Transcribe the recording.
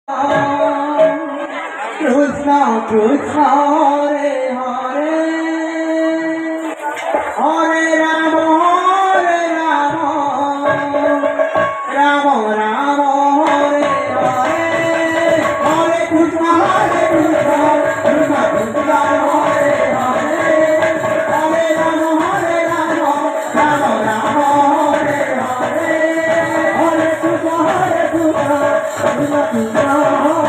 Krishna Krishna Hare Hare Hare Rama Hare Rama Rama Rama Hare Hare Hare Krishna Krishna Krishna Hare Hare Hare Rama Rama Rama Hare Hare Hare Krishna Krishna Krishna